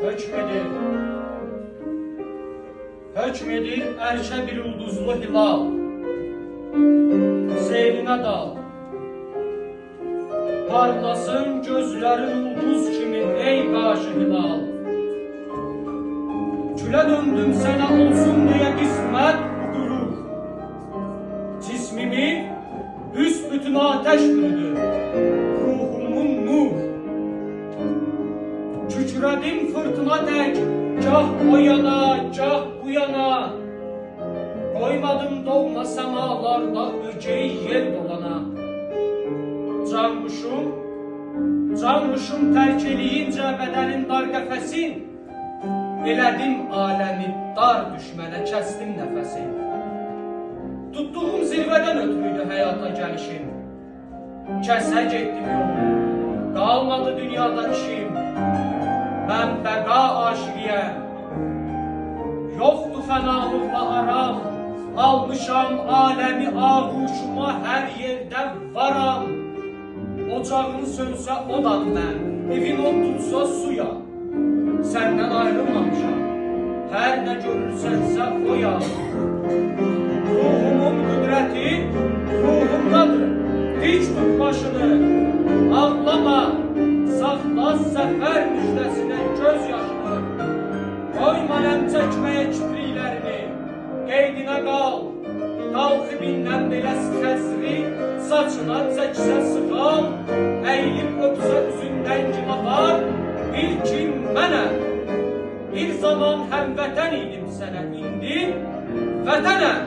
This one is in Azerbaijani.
Hökm edir ərşə bir ulduzlu hilal, seyrinə dal. Parlasın gözlərin ulduz kimi ey qaşı hilal. Külə döndüm sənə olsun deyə qismət qürur. Cismimi büsbütün ateş bürüdü, ruhumun nur. Kükrədim fırtına tək, gah o yana, gah bu yana. Qoymadım doğma səmalarda ögey yer dolana. Canmışım tərk eləyincə bədənin dar qəfəsin. Elədim aləmi dar düşmənə, kəsdim nəfəsin. Tutduğum zirvədən ötürüydü həyata gəlişim. Kəsə getdim yolum, qalmadı dünyada işim. Mən bəqa aşiqiyəm, yoxdur fənalıqla aram. Almışam aləmi ağuşuma, hər yerdə varam. Ocağın sönsə odam mən, evin od tutsa suya. Səndən ayrılmamışam, hər nə görürsənsə o yan. Ruhumun qüdrəti ruhumdadır, dik tut başını. Ağlama, saxla səfər müjdəsinə göz yaşını. Qoyma nəm çəkməyə kipriklərini, qeydinə qal. Qalxibindən belə xəzri, saçına çəksə sığal. Əyilib öpsə üzündən cimahar, bil ki mənəm. Bir zaman həmvətən idim sənə, indi vətənəm.